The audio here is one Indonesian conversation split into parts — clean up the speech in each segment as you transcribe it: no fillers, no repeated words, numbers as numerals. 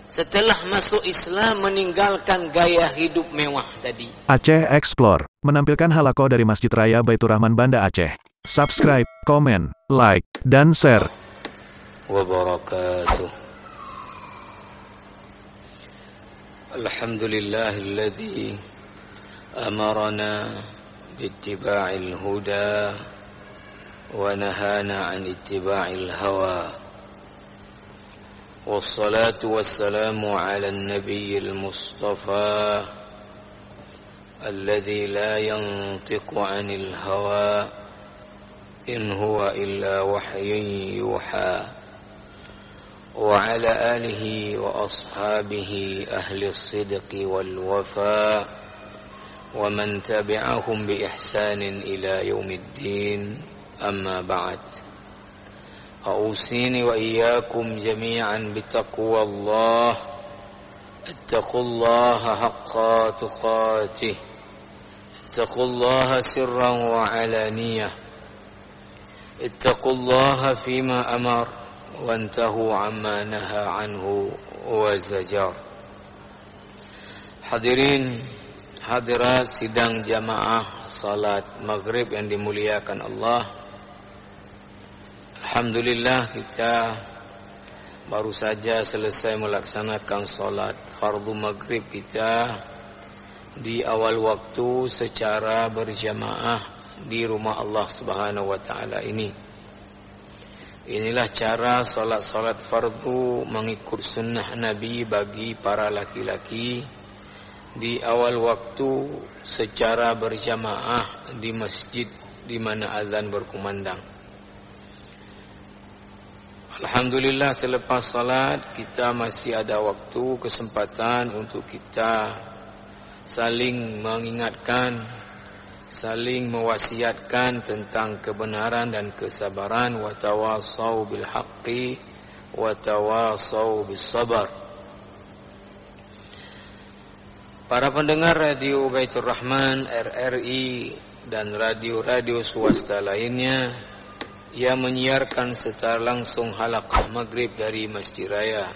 setelah masuk Islam meninggalkan gaya hidup mewah tadi. Aceh Explore menampilkan halaqah dari Masjid Raya Baitur Rahman Banda Aceh. Subscribe, komen, like, dan share. Wabarakatuh. Alhamdulillahilladzi amarana biittiba'il huda wa nahana 'an ittiba'il hawa. Wassalatu wassalamu 'alan nabiyil mustafa alladzi la yantiqu 'anil hawa in huwa illa wahyun yuha. وعلى آله وأصحابه أهل الصدق والوفاء ومن تبعهم بإحسان إلى يوم الدين أما بعد أوصيني وإياكم جميعا بتقوى الله اتقوا الله حق تقاته اتقوا الله سرا وعلانية اتقوا الله فيما أمر وانتهوا عما نهى عنه وزجر. Hadirin hadirat sidang jamaah salat maghrib yang dimuliakan Allah. Alhamdulillah kita baru saja selesai melaksanakan salat fardu maghrib kita di awal waktu secara berjamaah di rumah Allah Subhanahu wa taala ini. Inilah cara solat-solat fardu mengikut sunnah Nabi bagi para laki-laki di awal waktu secara berjamaah di masjid di mana azan berkumandang. Alhamdulillah selepas salat kita masih ada waktu kesempatan untuk kita saling mengingatkan, saling mewasiatkan tentang kebenaran dan kesabaran. Wa tawasau bil haqqi wa tawasau bis sabar. Para pendengar radio Baitur Rahman, RRI dan radio-radio swasta lainnya yang menyiarkan secara langsung halaqah maghrib dari Masjid Raya,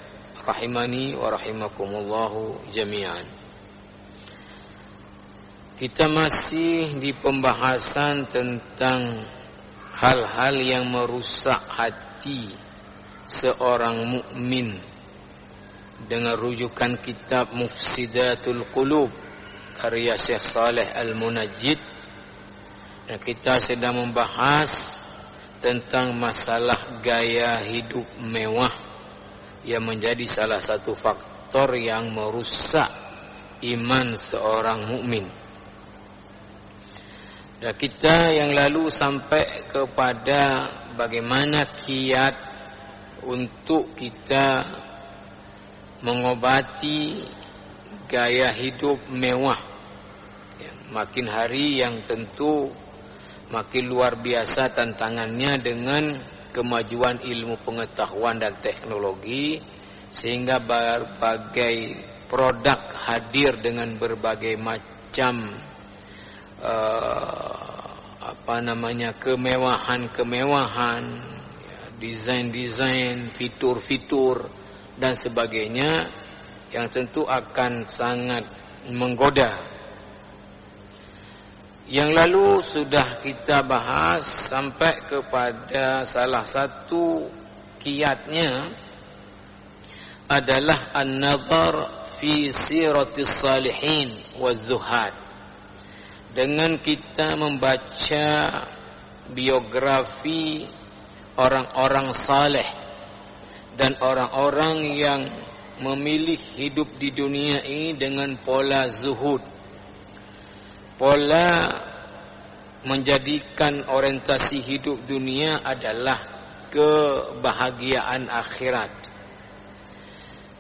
rahimani wa rahimakumullahu jami'an. Kita masih di pembahasan tentang hal-hal yang merusak hati seorang mukmin dengan rujukan kitab Mufsidatul Qulub karya Syekh Saleh Al-Munajjid. Dan kita sedang membahas tentang masalah gaya hidup mewah yang menjadi salah satu faktor yang merusak iman seorang mukmin. Dan kita yang lalu sampai kepada bagaimana kiat untuk kita mengobati gaya hidup mewah. Makin hari yang tentu makin luar biasa tantangannya dengan kemajuan ilmu pengetahuan dan teknologi, sehingga berbagai produk hadir dengan berbagai macam kemewahan, desain-desain, fitur-fitur dan sebagainya yang tentu akan sangat menggoda. Yang lalu sudah kita bahas sampai kepada salah satu kiatnya adalah an-nazar fi siratis salihin waz-zuhad. Dengan kita membaca biografi orang-orang saleh dan orang-orang yang memilih hidup di dunia ini dengan pola zuhud, pola menjadikan orientasi hidup dunia adalah kebahagiaan akhirat.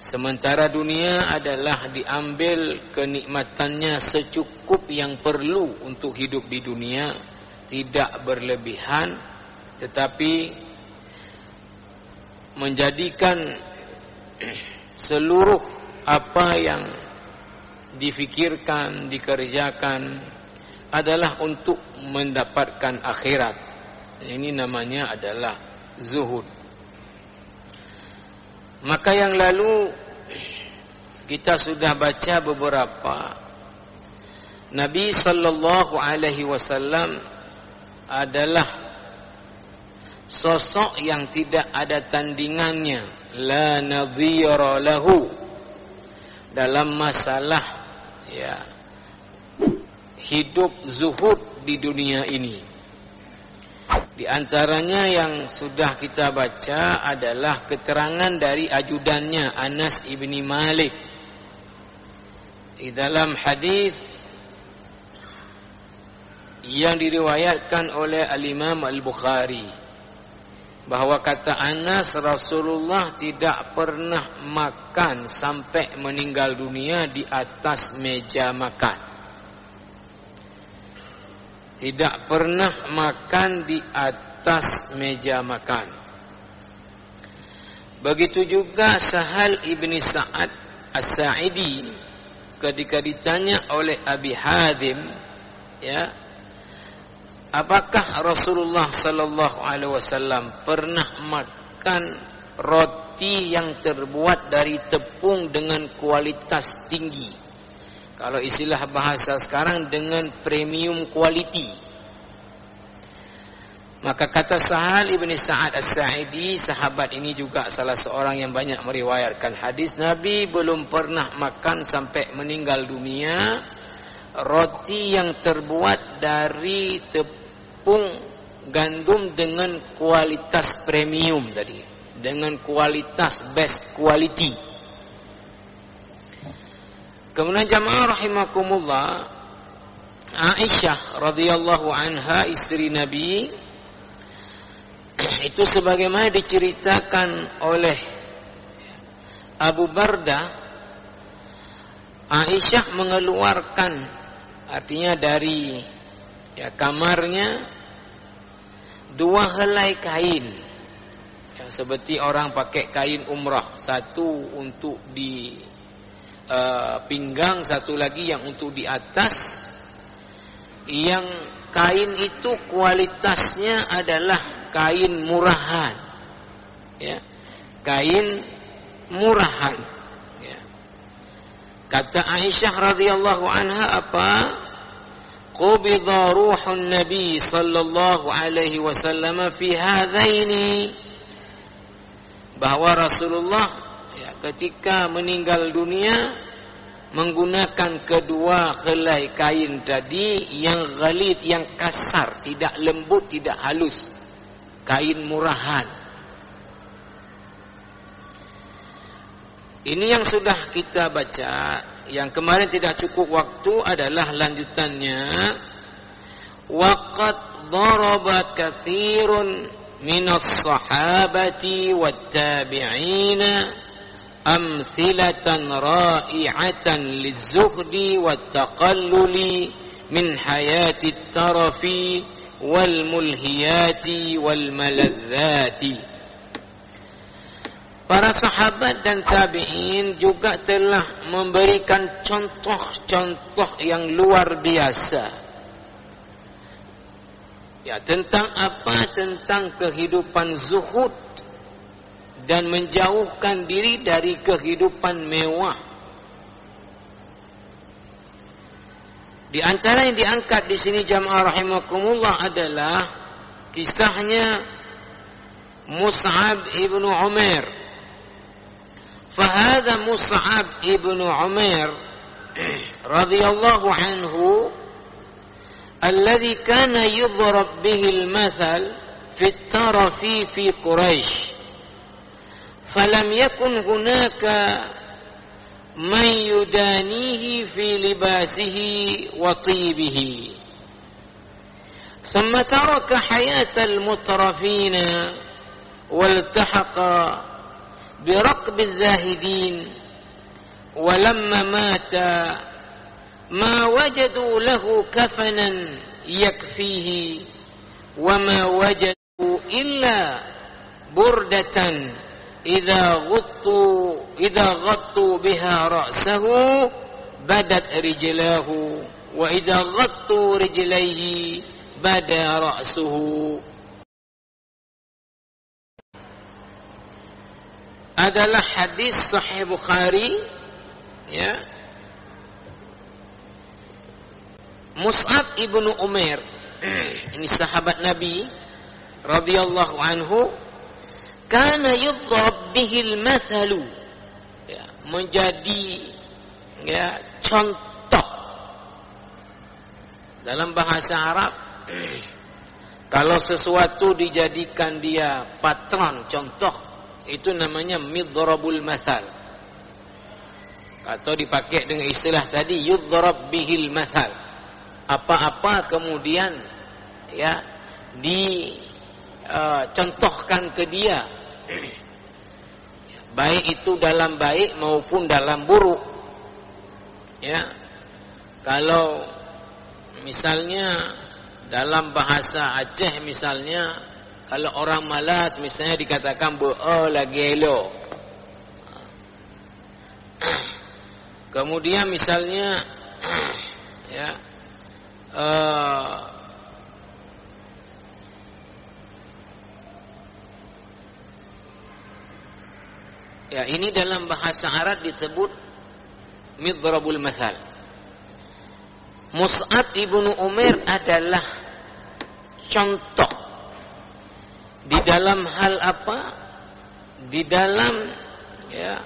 Sementara dunia adalah diambil kenikmatannya secukup yang perlu untuk hidup di dunia, tidak berlebihan, tetapi menjadikan seluruh apa yang difikirkan, dikerjakan adalah untuk mendapatkan akhirat. Ini namanya adalah zuhud. Maka yang lalu kita sudah baca beberapa. Nabi sallallahu alaihi wasallam adalah sosok yang tidak ada tandingannya, la nadhira lahu, dalam masalah hidup zuhud di dunia ini. Di antaranya yang sudah kita baca adalah keterangan dari ajudannya Anas ibni Malik di dalam hadis yang diriwayatkan oleh Al-Imam Al-Bukhari, bahwa kata Anas, Rasulullah tidak pernah makan sampai meninggal dunia di atas meja makan. Tidak pernah makan di atas meja makan. Begitu juga Sahal ibni Sa'ad As-Sa'idi ketika ditanya oleh Abi Hadim, apakah Rasulullah sallallahu alaihi wasallam pernah makan roti yang terbuat dari tepung dengan kualitas tinggi? Kalau istilah bahasa sekarang, dengan premium quality. Maka kata Sahal ibni Sa'ad As-Sa'idi, sahabat ini juga salah seorang yang banyak meriwayatkan hadis, Nabi belum pernah makan sampai meninggal dunia roti yang terbuat dari tepung gandum dengan kualitas premium tadi, dengan kualitas best quality. Kemudian jamaah rahimakumullah, Aisyah radhiyallahu anha, istri Nabi, itu sebagaimana diceritakan oleh Abu Bardah, Aisyah mengeluarkan, artinya dari kamarnya, 2 helai kain, seperti orang pakai kain umrah, satu untuk di pinggang, satu lagi yang untuk di atas. Yang kain itu kualitasnya adalah kain murahan, kain murahan. Kata Aisyah radhiyallahu anha apa? Qubidha ruhun Nabi sallallahu alaihi wasallam fi hadaini, bahwa Rasulullah ketika meninggal dunia menggunakan kedua helai kain tadi yang ghalid, yang kasar, tidak lembut, tidak halus, kain murahan. Ini yang sudah kita baca. Yang kemarin tidak cukup waktu adalah lanjutannya. Waqad daraba katsirun minas sahabati wat tabi'ina amthilatan ra'i'atan lizuhdi wat taqalluli min hayati tarafi wal mulhiyati wal maladzati. Para sahabat dan tabi'in juga telah memberikan contoh-contoh yang luar biasa. Tentang apa? Tentang kehidupan zuhud dan menjauhkan diri dari kehidupan mewah. Di antara yang diangkat di sini jamaah rahimakumullah adalah kisahnya Mus'ab ibnu Umair. Fahadha Mus'ab ibnu Umair radhiyallahu anhu alladhi kana yudhrab bihi al-mathal fi at-tarafi fi Quraisy. فلم يكن هناك من يدانيه في لباسه وطيبه ثم ترك حياة المترفين والتحق برقب الزاهدين ولما مات ما وجدوا له كفنا يكفيه وما وجدوا إلا بردة إذا غطوا بها رأسه بدت رجلاه وإذا غطوا رجليه بدا رأسه. Adalah hadis Sahih Bukhari ya, Mus'ab ibnu Umair, ini sahabat Nabi radhiyallahu anhu, kana yudhrab bihil mathalu, ya, menjadi ya contoh dalam bahasa Arab. Kalau sesuatu dijadikan dia patron, contoh, itu namanya midhrabul mathal. Atau dipakai dengan istilah tadi yudhrab bihil mathal. Apa-apa kemudian ya dicontohkan ke dia, baik itu dalam baik maupun dalam buruk. Ya, kalau misalnya dalam bahasa Aceh misalnya, kalau orang malas misalnya dikatakan be'o lagi elo. Kemudian misalnya ya ya ini dalam bahasa Arab disebut midhrabul mathal. Mus'ab ibnu Umair adalah contoh di dalam hal apa? Di dalam ya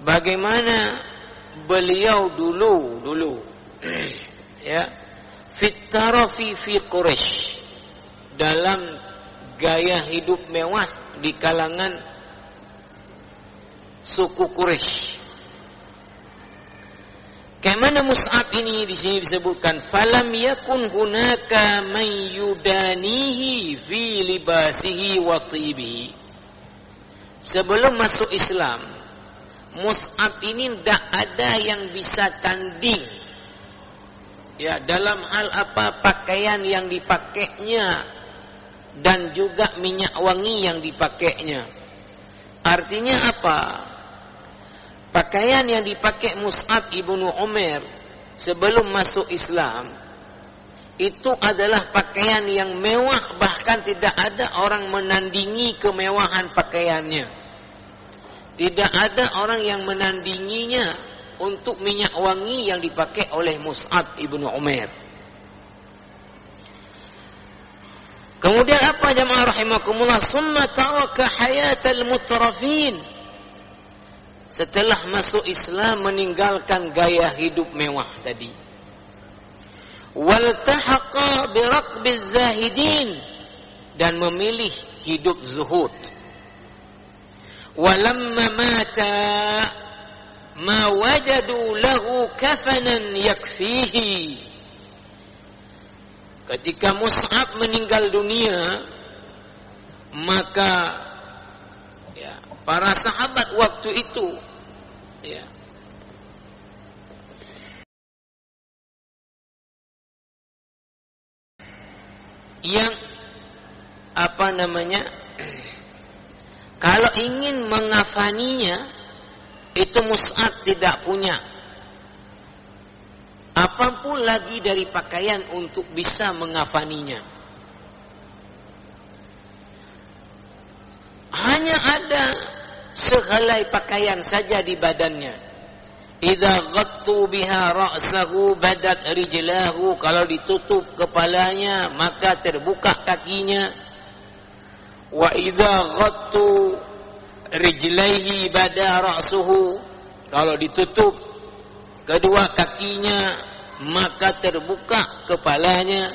bagaimana beliau dulu ya fit tarafi fi Quraisy, dalam gaya hidup mewah di kalangan suku Quraisy. Kemana Mus'ab ini di sini disebutkan falam yakun hunaka man yudanihi fi libasihi wa tibihi. Sebelum masuk Islam, Mus'ab ini tidak ada yang bisa tanding ya dalam hal apa pakaian yang dipakainya dan juga minyak wangi yang dipakainya. Artinya apa? Pakaian yang dipakai Mus'ab ibnu Umair sebelum masuk Islam itu adalah pakaian yang mewah, bahkan tidak ada orang menandingi kemewahan pakaiannya. Tidak ada orang yang menandinginya untuk minyak wangi yang dipakai oleh Mus'ab ibnu Umair. Kemudian apa jamaah rahimakumullah? Summa taraka hayatal mutrafin. Setelah masuk Islam meninggalkan gaya hidup mewah tadi. Waltahaqa biraqbiz zahidin, dan memilih hidup zuhud. Walamma mata ma wajadu lahu kafanan yakfihi. Ketika Mus'ab meninggal dunia, maka ya, para sahabat waktu itu ya, yang apa namanya, kalau ingin mengafaninya, itu Mus'ab tidak punya apapun lagi dari pakaian untuk bisa mengafaninya. Hanya ada sehelai pakaian saja di badannya. Idza ghattu biha ra'sahu badat rijlahu, kalau ditutup kepalanya maka terbuka kakinya. Wa idza ghattu rijlaihi bada ra'suhu, kalau ditutup kedua kakinya maka terbuka kepalanya.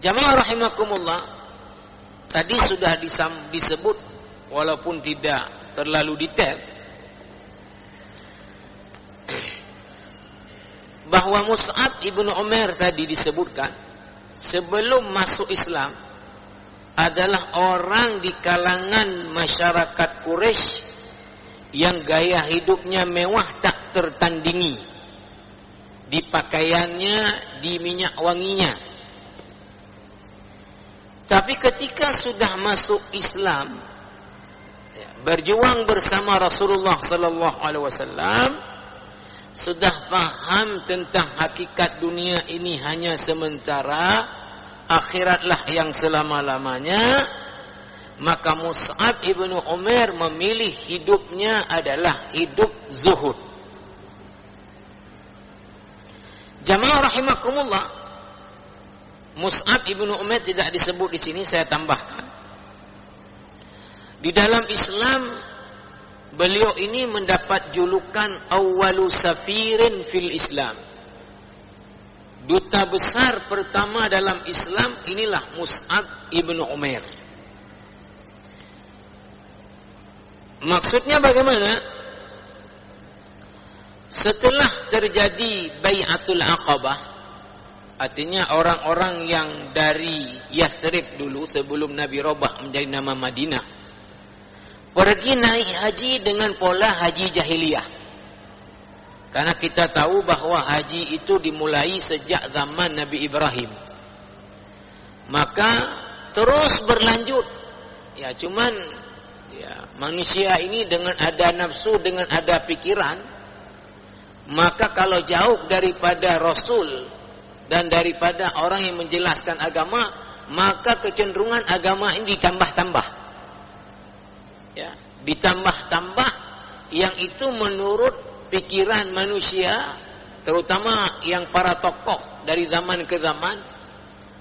Jamaah rahimakumullah, tadi sudah disebut walaupun tidak terlalu detail bahwa Mus'ab ibnu Umair tadi disebutkan sebelum masuk Islam adalah orang di kalangan masyarakat Quraisy yang gaya hidupnya mewah tak tertandingi, di pakaiannya, di minyak wanginya. Tapi ketika sudah masuk Islam, berjuang bersama Rasulullah sallallahu alaihi wasallam, sudah paham tentang hakikat dunia ini hanya sementara, akhiratlah yang selama-lamanya, Maka Mus'ab ibnu Umair memilih hidupnya adalah hidup zuhud. Jamaah rahimakumullah, Mus'ab ibnu Umair tidak disebut di sini, saya tambahkan. Di dalam Islam, beliau ini mendapat julukan awwalu safirin fil Islam. Duta besar pertama dalam Islam inilah Mus'ab ibnu Umair. Maksudnya bagaimana? Setelah terjadi Bai'atul Aqabah, artinya orang-orang yang dari Yathrib dulu sebelum Nabi robah menjadi nama Madinah, pergi naik haji dengan pola haji jahiliyah. Karena kita tahu bahwa haji itu dimulai sejak zaman Nabi Ibrahim. Maka terus berlanjut. Ya, cuman manusia ini dengan ada nafsu, dengan ada pikiran, maka kalau jauh daripada Rasul dan daripada orang yang menjelaskan agama, maka kecenderungan agama ini ditambah-tambah. Ya, ditambah-tambah yang itu menurut pikiran manusia, terutama yang para tokoh dari zaman ke zaman,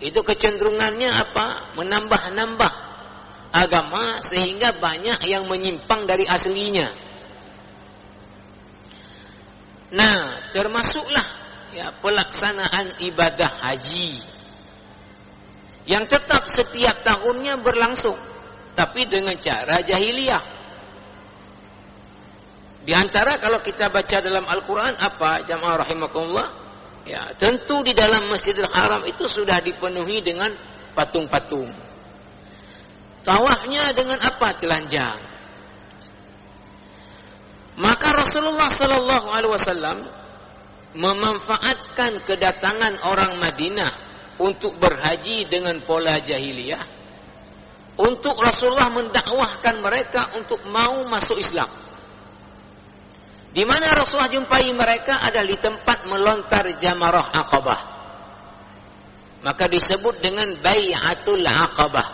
itu kecenderungannya apa? Menambah-nambah agama sehingga banyak yang menyimpang dari aslinya. Nah, termasuklah pelaksanaan ibadah haji yang tetap setiap tahunnya berlangsung, tapi dengan cara jahiliyah. Di antara kalau kita baca dalam Al-Quran apa, jamaah rahimakumullah, ya tentu di dalam Masjidil Haram itu sudah dipenuhi dengan patung-patung. Tawafnya dengan apa? Telanjang. Maka Rasulullah sallallahu alaihi wasallam memanfaatkan kedatangan orang Madinah untuk berhaji dengan pola jahiliyah, untuk Rasulullah mendakwahkan mereka untuk mau masuk Islam. Di mana Rasulullah jumpai mereka adalah di tempat melontar Jamarah Aqabah. Maka disebut dengan Bai'atul Aqabah.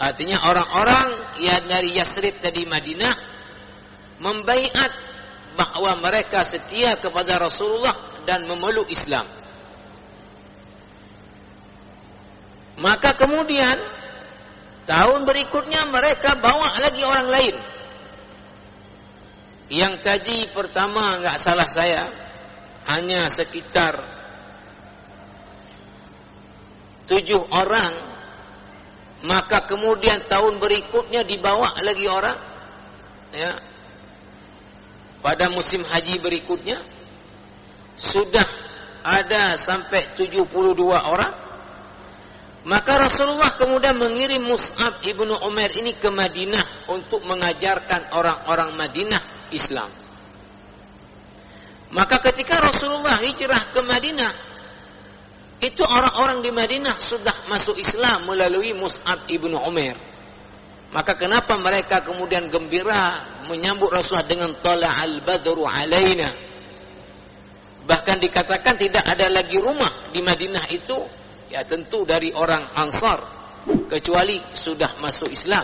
Artinya orang-orang yang dari Yathrib tadi Madinah membaiat bahwa mereka setia kepada Rasulullah dan memeluk Islam. Maka kemudian tahun berikutnya mereka bawa lagi orang lain. Yang tadi pertama enggak salah saya hanya sekitar 7 orang. Maka kemudian tahun berikutnya dibawa lagi orang, ya. Pada musim haji berikutnya sudah ada sampai 72 orang. Maka Rasulullah kemudian mengirim Mus'ab ibnu Umair ini ke Madinah untuk mengajarkan orang-orang Madinah Islam. Maka ketika Rasulullah hijrah ke Madinah, itu orang-orang di Madinah sudah masuk Islam melalui Mus'ab ibnu Umair. Maka kenapa mereka kemudian gembira menyambut Rasulullah dengan tala'al badru alaina. Bahkan dikatakan tidak ada lagi rumah di Madinah itu, ya tentu dari orang Ansar, kecuali sudah masuk Islam.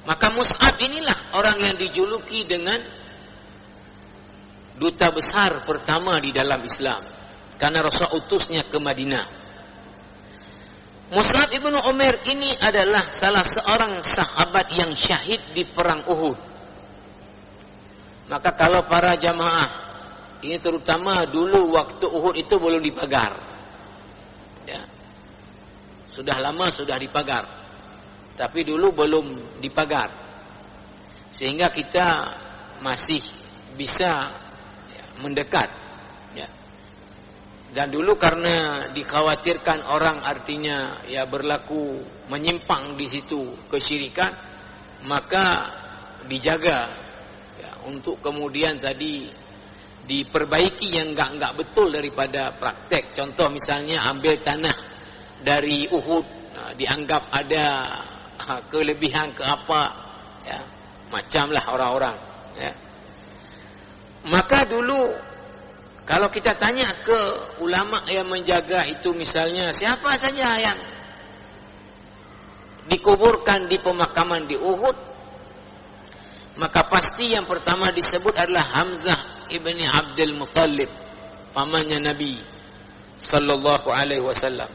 Maka Mus'ab inilah orang yang dijuluki dengan duta besar pertama di dalam Islam. Karena Rasul utusnya ke Madinah. Mus'ab ibnu Umair ini adalah salah seorang sahabat yang syahid di perang Uhud. Maka kalau para jamaah, ini terutama dulu waktu Uhud itu belum dipagar. Ya. Sudah lama sudah dipagar. Tapi dulu belum dipagar. Sehingga kita masih bisa mendekat. Dan dulu karena dikhawatirkan orang artinya ya berlaku menyimpang di situ kesyirikan, maka dijaga ya, untuk kemudian tadi diperbaiki yang enggak betul daripada praktek. Contoh misalnya ambil tanah dari Uhud, dianggap ada kelebihan ke apa, ya, macamlah orang-orang. Ya. Maka dulu kalau kita tanya ke ulama yang menjaga itu misalnya siapa saja dikuburkan di pemakaman di Uhud, maka pasti yang pertama disebut adalah Hamzah ibni Abdul Muttalib, pamannya Nabi sallallahu alaihi wasallam.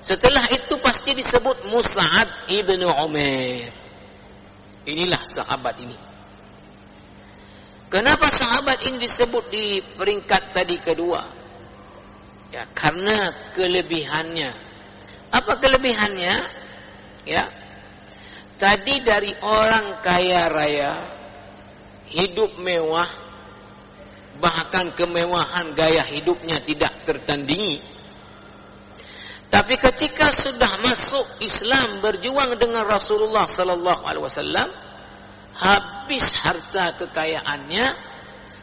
Setelah itu pasti disebut Mus'ab ibnu Umair. Inilah sahabat ini. Kenapa sahabat ini disebut di peringkat tadi kedua? Ya, karena kelebihannya. Apa kelebihannya? Ya. Tadi dari orang kaya raya, hidup mewah, bahkan kemewahan gaya hidupnya tidak tertandingi. Tapi ketika sudah masuk Islam, berjuang dengan Rasulullah sallallahu alaihi wasallam, habis harta kekayaannya,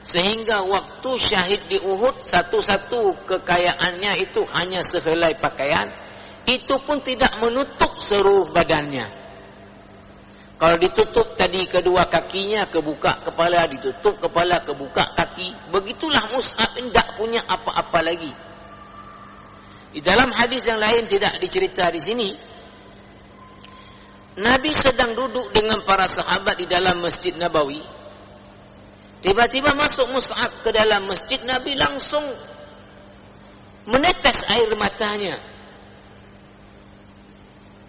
sehingga waktu syahid di Uhud, satu-satu kekayaannya itu hanya sehelai pakaian, itu pun tidak menutup seluruh badannya. Kalau ditutup tadi kedua kakinya, kebuka kepala, ditutup kepala, kebuka kaki. Begitulah Mus'ab tidak punya apa-apa lagi. Di dalam hadis yang lain tidak dicerita di sini, Nabi sedang duduk dengan para sahabat di dalam Masjid Nabawi. Tiba-tiba masuk Mus'ab ke dalam masjid, Nabi langsung menetes air matanya.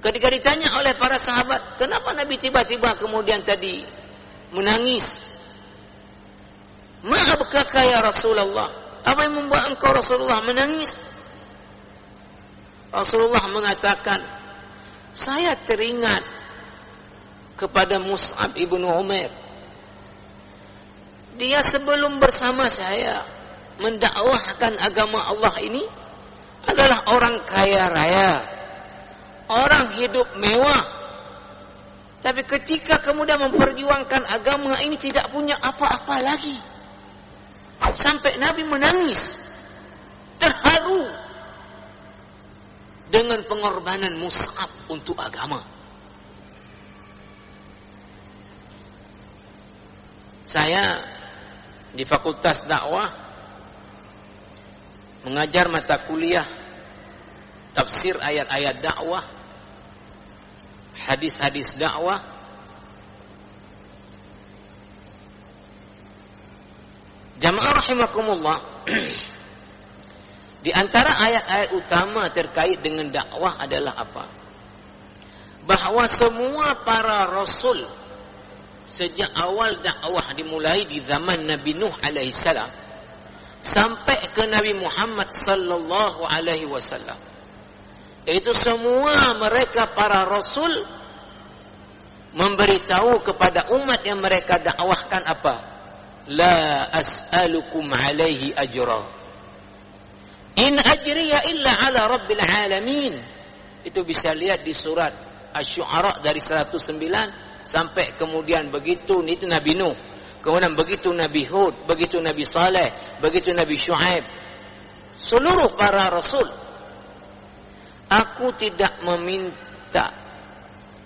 Ketika ditanya oleh para sahabat, kenapa Nabi tiba-tiba kemudian tadi menangis? Ma'abkaka ya Rasulullah? Apa yang membuat engkau Rasulullah menangis? Rasulullah mengatakan, saya teringat kepada Mus'ab ibnu Umair. Dia sebelum bersama saya mendakwahkan agama Allah ini adalah orang kaya raya, orang hidup mewah. Tapi ketika kemudian memperjuangkan agama ini tidak punya apa-apa lagi. Sampai Nabi menangis, terharu dengan pengorbanan Mus'ab untuk agama. Saya di Fakultas Dakwah mengajar mata kuliah tafsir ayat-ayat dakwah, hadis-hadis dakwah. Jamaah rahimakumullah, di antara ayat-ayat utama terkait dengan dakwah adalah apa? Bahwa semua para rasul sejak awal dakwah dimulai di zaman Nabi Nuh alaihissalam sampai ke Nabi Muhammad sallallahu alaihi wasallam, itu semua mereka para rasul memberitahu kepada umat yang mereka dakwahkan apa? La as'alukum alaihi ajra, in ajriya illa ala rabbil alamin. Itu bisa lihat di surat Asy-Syu'ara dari 109 sampai kemudian begitu. Itu Nabi Nuh, kemudian begitu Nabi Hud, begitu Nabi Saleh, begitu Nabi Syuaib. Seluruh para rasul, aku tidak meminta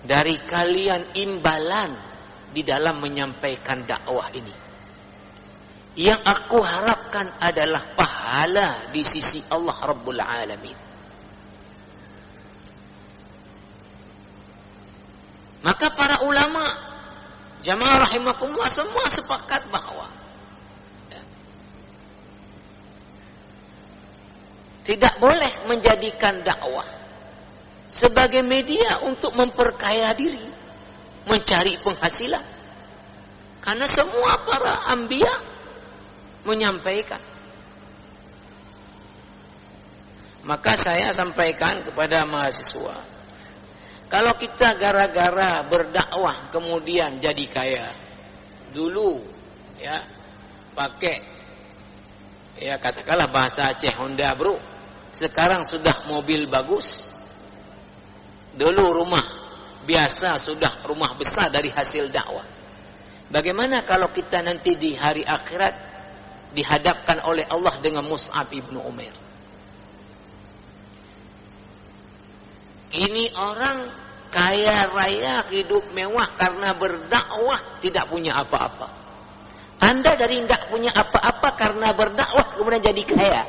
dari kalian imbalan di dalam menyampaikan dakwah ini. Yang aku harapkan adalah pahala di sisi Allah Rabbul Alamin. Maka para ulama, jamaah rahimakumullah, semua sepakat bahwa tidak boleh menjadikan dakwah sebagai media untuk memperkaya diri, mencari penghasilan. Karena semua para anbiya menyampaikan. Maka saya sampaikan kepada mahasiswa, kalau kita gara-gara berdakwah kemudian jadi kaya, dulu ya pakai ya katakanlah bahasa Aceh Honda bro, sekarang sudah mobil bagus. Dulu rumah biasa sudah rumah besar dari hasil dakwah. Bagaimana kalau kita nanti di hari akhirat dihadapkan oleh Allah dengan Mus'ab ibnu Umair? Ini orang kaya raya, hidup mewah karena berdakwah, tidak punya apa-apa. Anda dari tidak punya apa-apa karena berdakwah kemudian jadi kaya.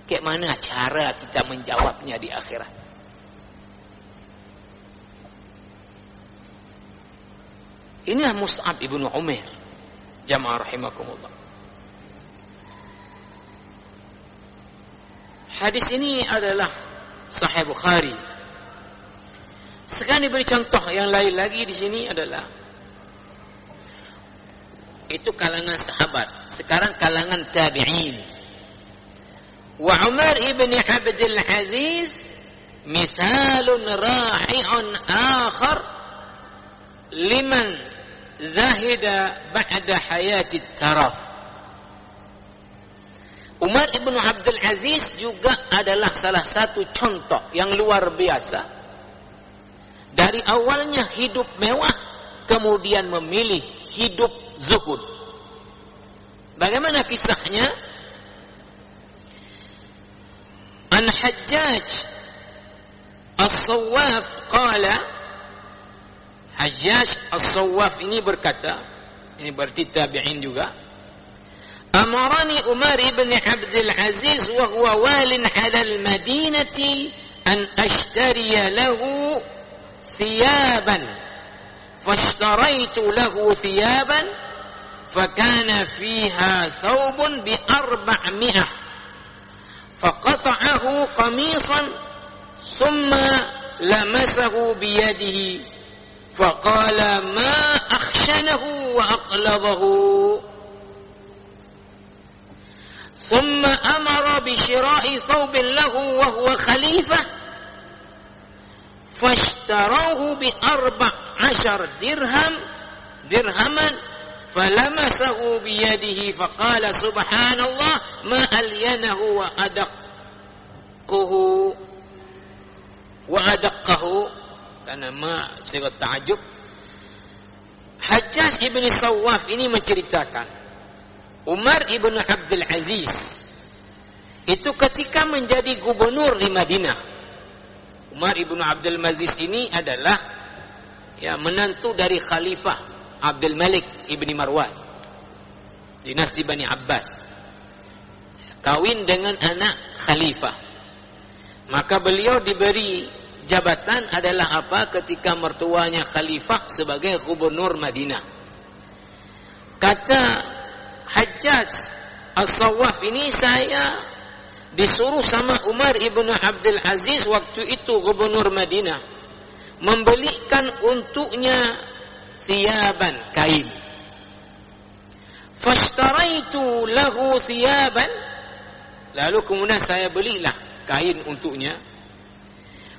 Kayak mana cara kita menjawabnya di akhirat? Inilah Mus'ab ibnu Umair. Jamaah rahimakumullah. Hadis ini adalah Sahih Bukhari. Sekarang diberi contoh yang lain lagi di sini adalah itu kalangan sahabat. Sekarang kalangan tabi'in. Wa Umar ibn Abdul Aziz misalun rahi'un akhar liman zahida ba'da hayati taraf. Umar ibn Abdul Aziz juga adalah salah satu contoh yang luar biasa. Dari awalnya hidup mewah, kemudian memilih hidup zuhud. Bagaimana kisahnya? An Hajjaj As-Sawwaf qala, Hajjaj As-Sawwaf ini berkata, ini berarti tabi'in juga, Amarani Umar ibn Abdul Aziz wa huwa walin 'ala al-Madinati an ashtariya lahu thiyaban fashtaraitu lahu thiyaban fakana fiha thawbun bi 400 faqata'ahu qamisan thumma lamasahu biyadihi faqala ma akhshanahu wa aqladahu ثم أمر بشراء ثوب له وهو خليفة فاشتروه ب14 درهما فلمسه بيده فقال سبحان الله ما ألينه وأدقه karena ma sigat ta'ajub. Hajjaj ibn Sawwaf ini menceritakan Umar ibn Abdul Aziz itu ketika menjadi gubernur di Madinah. Umar ibn Abdul Aziz ini adalah menantu dari Khalifah Abdul Malik ibn Marwan, dinasti Bani Abbas, kawin dengan anak Khalifah. Maka beliau diberi jabatan adalah apa ketika mertuanya Khalifah sebagai gubernur Madinah. Kata Hajjaj As-Sawwaf ini, saya disuruh sama Umar ibn Abdul Aziz waktu itu gubernur Madinah membelikan untuknya thiyaban, kain. Fashtaraitu lahu thiyaban, lalu kemudian saya belilah kain untuknya.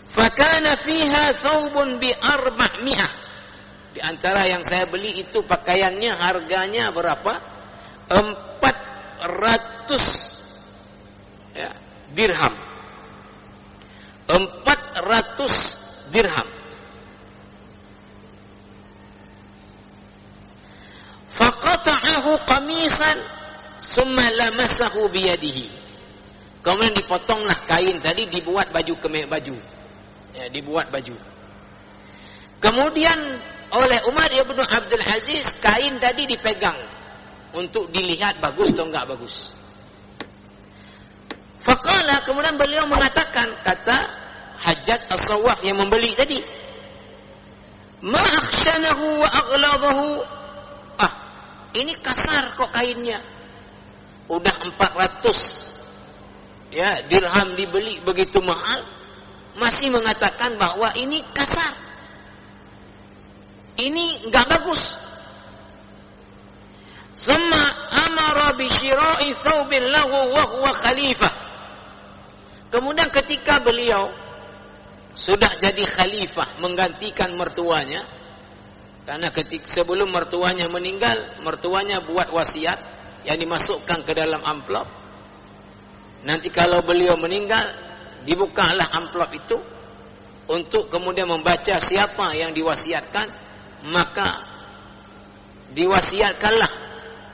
Fakana fiha thawbun bi 400. Di antara yang saya beli itu pakaiannya harganya berapa? 400 dirham. 400 dirham. Faqata'ahu qamisan summa lamasahu biyadihi. Kemudian dipotonglah kain tadi, dibuat baju dibuat baju. Kemudian oleh Umar ibn Abdul Aziz kain tadi dipegang untuk dilihat bagus atau enggak bagus. Faqala, kemudian beliau mengatakan, kata Hajjaj As-Sawwaf yang membeli tadi, ma akhshanahu wa aghladahu. Ini kasar kok kainnya. Udah 400 dirham dibeli begitu mahal, masih mengatakan bahwa ini kasar. Ini enggak bagus. Summa amara bi syira'i thawbin lahu wa huwa khalifah. Kemudian ketika beliau sudah jadi khalifah, menggantikan mertuanya, karena sebelum mertuanya meninggal, mertuanya buat wasiat yang dimasukkan ke dalam amplop. Nanti kalau beliau meninggal, dibukalah amplop itu untuk kemudian membaca siapa yang diwasiatkan, maka diwasiatkanlah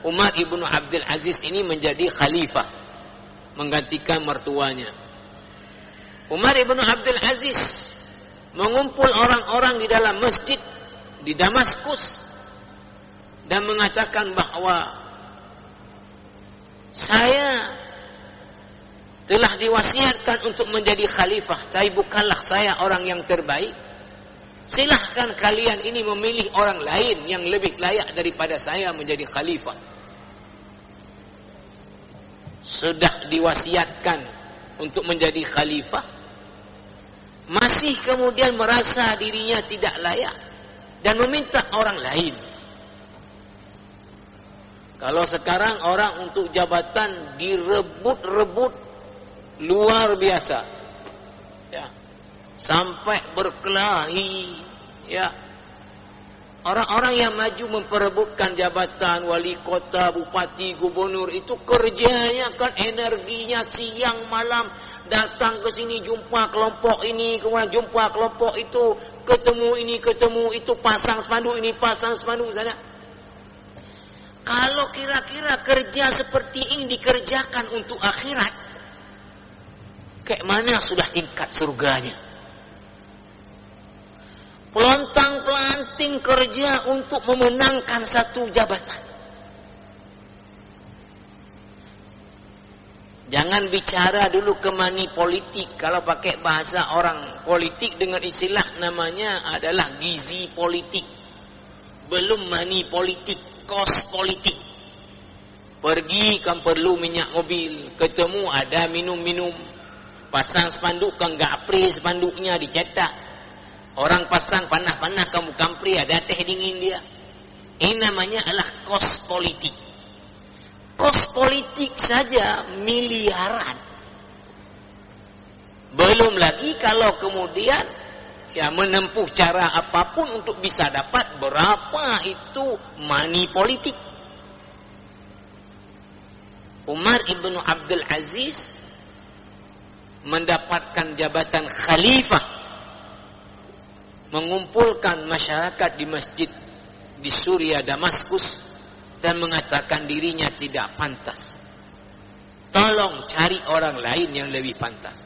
Umar ibn Abdul Aziz ini menjadi khalifah, menggantikan mertuanya. Umar ibn Abdul Aziz mengumpul orang-orang di dalam masjid di Damaskus dan mengatakan bahwa saya telah diwasiatkan untuk menjadi khalifah, tapi bukanlah saya orang yang terbaik. silahkan kalian ini memilih orang lain yang lebih layak daripada saya menjadi khalifah. Sudah diwasiatkan untuk menjadi khalifah, masih kemudian merasa dirinya tidak layak dan meminta orang lain. Kalau sekarang orang untuk jabatan direbut-rebut luar biasa, ya, sampai berkelahi, ya. Orang-orang yang maju memperebutkan jabatan wali kota, bupati, gubernur itu kerjanya kan energinya siang malam, datang ke sini jumpa kelompok ini, kemudian jumpa kelompok itu, ketemu ini, ketemu itu, pasang spanduk ini, pasang spanduk sana. Kalau kira-kira kerja seperti ini dikerjakan untuk akhirat, kayak mana sudah tingkat surganya? Pelontang-pelanting kerja untuk memenangkan satu jabatan. Jangan bicara dulu ke money politik. Kalau pakai bahasa orang politik dengan istilah namanya adalah gizi politik. Belum money politik, kos politik. Pergi kan perlu minyak mobil, ketemu ada minum-minum. Pasang spanduk kan enggak apri spanduknya dicetak. Orang pasang panah-panah kamu kampri ada teh dingin dia. Ini namanya adalah kos politik. Kos politik saja miliaran. Belum lagi kalau kemudian ya menempuh cara apapun untuk bisa dapat berapa itu money politik. Umar ibnu Abdul Aziz mendapatkan jabatan khalifah, mengumpulkan masyarakat di masjid di Suriah Damaskus dan mengatakan dirinya tidak pantas. Tolong cari orang lain yang lebih pantas.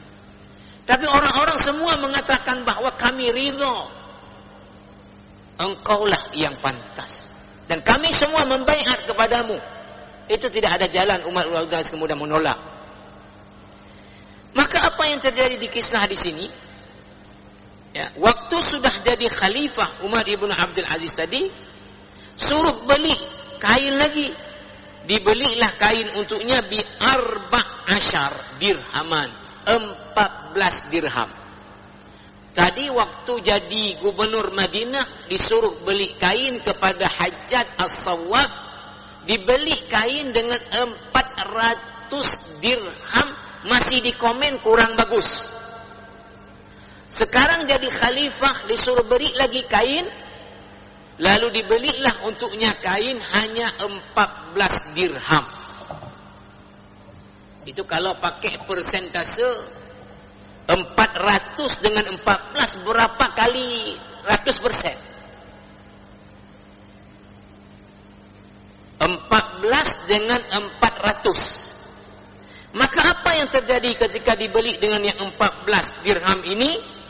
Tapi orang-orang semua mengatakan bahwa kami ridho, engkaulah yang pantas, dan kami semua membaiat kepadamu. Itu tidak ada jalan Umar bin Abdul Aziz kemudian menolak. Maka apa yang terjadi di kisah di sini? Ya, waktu sudah jadi khalifah Umar ibn Abdul Aziz tadi, suruh beli kain lagi. Dibelilah kain untuknya bi 14 dirhaman, 14 dirham. Tadi waktu jadi gubernur Madinah disuruh beli kain kepada Hajjaj As-Sawwab, dibeli kain dengan 400 dirham, masih dikomen kurang bagus. Sekarang jadi khalifah disuruh beri lagi kain, lalu dibelilah untuknya kain hanya 14 dirham. Itu kalau pakai persentase 400 dengan 14 berapa kali ratus persen? 14 dengan 400. Maka apa yang terjadi ketika dibeli dengan yang 14 dirham ini?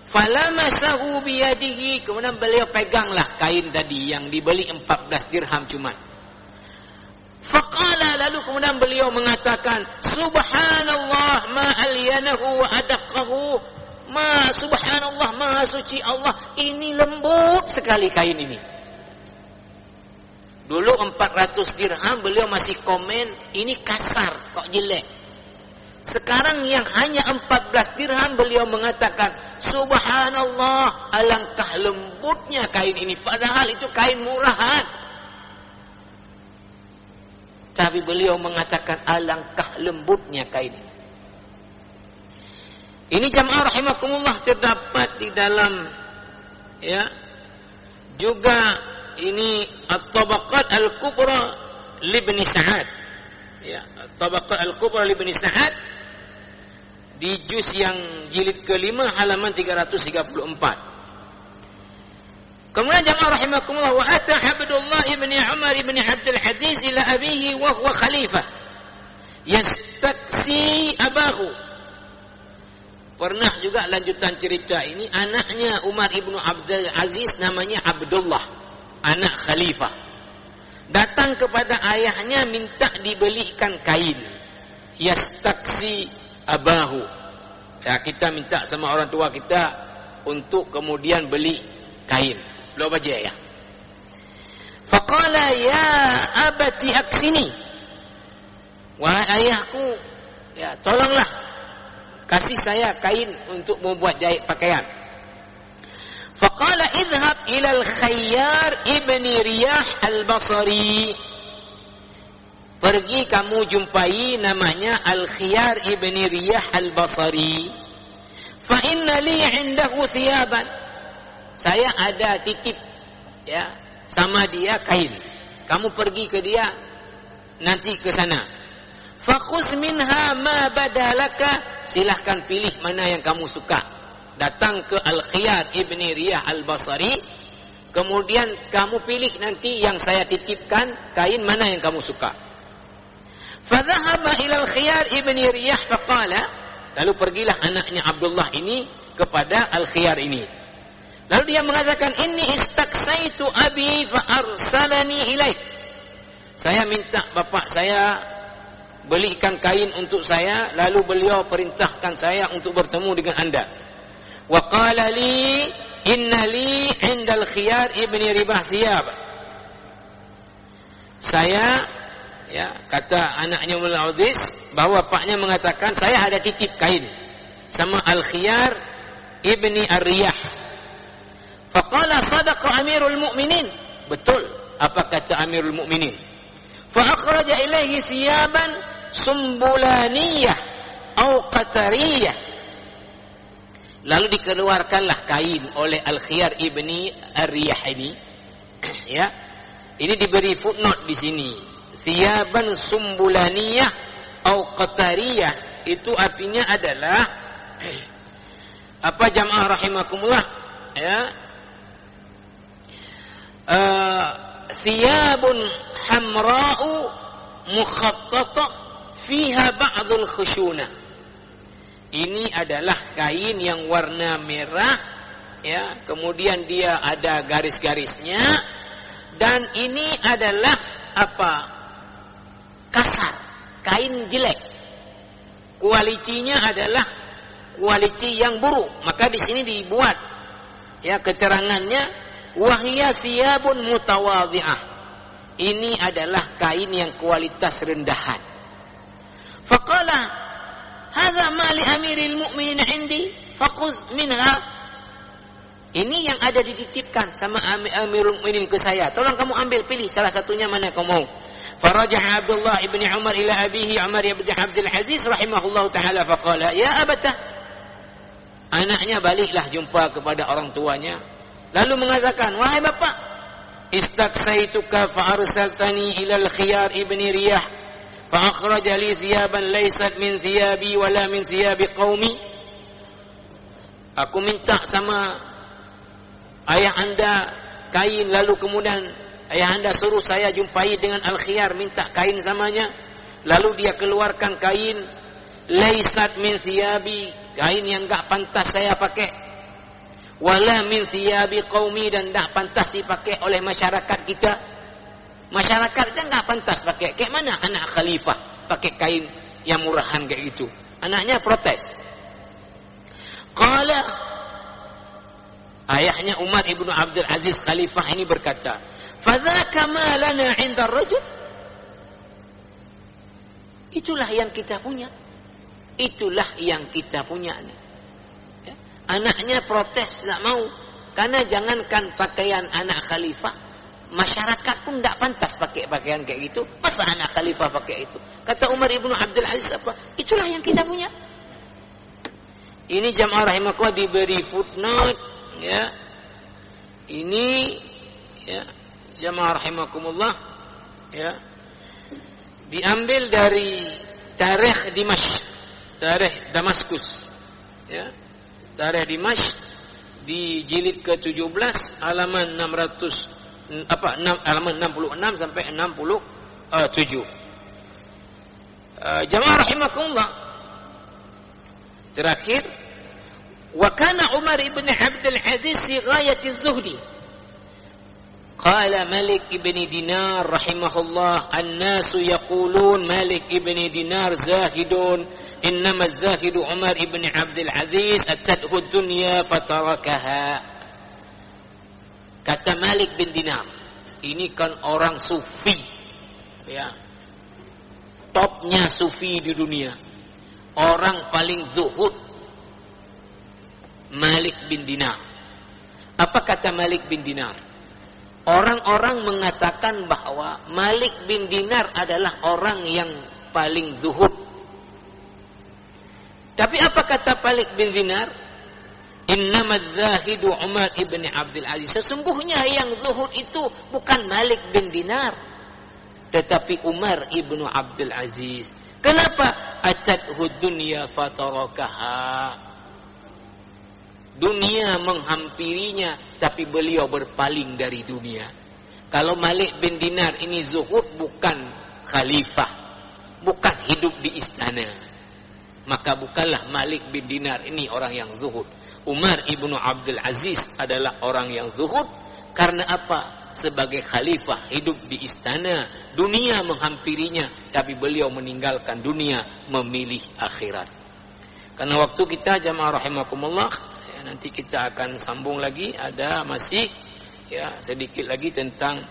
Falamasahu biyadihi, kemudian beliau peganglah kain tadi yang dibeli 14 dirham cuma. Faqala, lalu kemudian beliau mengatakan, subhanallah ma alyanahu wa adaqahu, ma subhanallah, maha suci Allah, ini lembut sekali kain ini. Dulu 400 dirham beliau masih komen, ini kasar, kok jelek. Sekarang yang hanya 14 dirham beliau mengatakan, subhanallah, alangkah lembutnya kain ini. Padahal itu kain murahan. Tapi beliau mengatakan alangkah lembutnya kain ini. Ini jamaah rahimakumullah terdapat di dalam ya juga ini At-Tabaqat Al-Kubra li Ibn Sa'ad. Ya, At-Tabaqat Al-Kubra li Ibn Sa'ad di juz yang jilid kelima halaman 334. Kemudian jamaah rahimakumullah, wa ata Abdullah ibn Umar ibn Abdul Aziz ila abihi wa huwa khalifah yastaksi abahu. Pernah juga lanjutan cerita ini, anaknya Umar ibn Abdul Aziz namanya Abdullah, anak khalifah, datang kepada ayahnya minta dibelikan kain. Yastaksi abahu, ya, kita minta sama orang tua kita untuk kemudian beli kain. Beliau baca ya. Faqala ya abati aksini. Wahai ayahku, ya tolonglah kasih saya kain untuk membuat jahit pakaian. Faqala idhhab ila al-Khayyar ibni Riyah al-Basri. Pergi kamu jumpai namanya Al-Khayyar ibni Riyah al-Basri. Fa inna li 'indahu thiyaban. Saya ada titip ya sama dia kain. Kamu pergi ke dia nanti ke sana. Fakhuz minha ma badalaka. Silahkan pilih mana yang kamu suka. Datang ke Al-Khayyar ibni Riyah al-Basri. Kemudian kamu pilih nanti yang saya titipkan kain mana yang kamu suka. Fadhahaba ila Al-Khayyar ibni Riyah faqala. Lalu pergilah anaknya Abdullah ini kepada Al-Khayyar ini. Lalu dia mengatakan, inni istaksaitu abi fa arsalani ilaih. Saya minta bapak saya belikan kain untuk saya, lalu beliau perintahkan saya untuk bertemu dengan anda. Wa qala li inna li 'inda al-Khayyar ibni Ribah thiyab. Saya ya kata anaknya Mullah Udis bahwa bapaknya mengatakan saya ada titip kain sama Al-Khayyar ibni Ar-Riyah. Faqala sadaqa Amirul Mu'minin. Betul apa kata Amirul Mu'minin. Fa akhraja ilaihi thiyaban sumbulaniyah atau qatariyah. Lalu dikeluarkanlah kain oleh Al-Khayyar ibni Ar-Riyah ini. Ya. Ini diberi footnote di sini. Thiyaban sumbulaniyah atau qatariyah itu artinya adalah apa jamaah rahimakumullah ya. Thiyabun hamra'u mukhattatah fiha ba'dul khushunah. Ini adalah kain yang warna merah ya, kemudian dia ada garis-garisnya dan ini adalah apa? Kasar, kain jelek. Kualitinya adalah kualiti yang buruk. Maka di sini dibuat ya keterangannya wahiyya thiyabun mutawadhi'ah. Ini adalah kain yang kualitas rendahan. Faqala hadza ma li amiril mu'minin 'indi faquz minha. Ini yang ada dititipkan sama Amirul Mukminin ke saya. Tolong kamu ambil, pilih salah satunya mana kamu mau. Faraja'a Abdullah ibni Umar ila abihi Umar ibn Abdul Aziz rahimahullahu taala faqala ya abata. Anaknya baliklah jumpa kepada orang tuanya. Lalu mengatakan, wahai bapak, istaksaituka fa arsaltani ila Al-Khayyar ibni Riyah fa akhraja li thiyaban laysat min thiyabi wala min thiyabi qaumi. Aku minta sama ayah anda kain, lalu kemudian ayah anda suruh saya jumpai dengan Al-Khayyar, minta kain samanya. Lalu dia keluarkan kain laysat min thiyabi, kain yang enggak pantas saya pakai. Wala min thiyabi qaumi, dan tak pantas dipakai oleh masyarakat kita. Masyarakat kita enggak pantas pakai. Kayak mana anak khalifah pakai kain yang murahan kayak gitu? Anaknya protes. Qala, ayahnya Umar ibn Abdul Aziz khalifah ini berkata, fadzaka ma lana 'inda ar-rajul. Itulah yang kita punya. Itulah yang kita punya. Anaknya protes, tak mau. Karena jangankan pakaian anak khalifah, masyarakat pun tak pantas pakai pakaian kayak gitu. Masa anak khalifah pakai itu? Kata Umar ibn Abdul Aziz apa? Itulah yang kita punya. Ini jamaah rahimakumullah diberi footnote ya. Ini ya jamaah rahimakumullah ya. Diambil dari Tarikh Dimashq, Tarikh Damaskus ya. Tarikh Dimashq di jilid ke-17 halaman halaman 66 sampai 67. Jamaah rahimakumullah. Terakhir, wa kana Umar ibn Abdul Aziz fi ghayati az-zuhdi. Qala Malik ibn Dinar rahimahullah, an-nasu yaqulun Malik ibn Dinar zahidun, innama az-zahidu Umar ibn Abdul Aziz atathu ad-dunya fatarakaha. Kata Malik bin Dinar, ini kan orang sufi, ya, topnya sufi di dunia, orang paling zuhud, Malik bin Dinar. Apa kata Malik bin Dinar? Orang-orang mengatakan bahwa Malik bin Dinar adalah orang yang paling zuhud. Tapi apa kata Malik bin Dinar? Innamaz zahidu Umar ibn Abdul Aziz. Sesungguhnya yang zuhud itu bukan Malik bin Dinar, tetapi Umar ibn Abdul Aziz. Kenapa? Atadhu dunya fatarakaha. Dunia menghampirinya, tapi beliau berpaling dari dunia. Kalau Malik bin Dinar ini zuhud, bukan khalifah, bukan hidup di istana, maka bukanlah Malik bin Dinar ini orang yang zuhud. Umar ibnu Abdul Aziz adalah orang yang zuhud. Karena apa? Sebagai khalifah hidup di istana, dunia menghampirinya, tapi beliau meninggalkan dunia, memilih akhirat. Karena waktu kita jamaah rahimakumullah, ya, nanti kita akan sambung lagi. Ada masih ya sedikit lagi tentang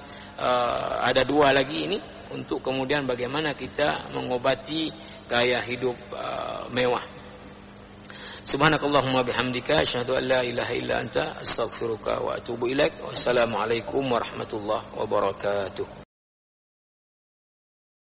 ada dua lagi ini untuk kemudian bagaimana kita mengobati gaya hidup mewah. Subhanakallahumma bihamdika asyhadu an la ilaha illa anta astaghfiruka wa atubu ilaik. Wassalamualaikum warahmatullahi wabarakatuh.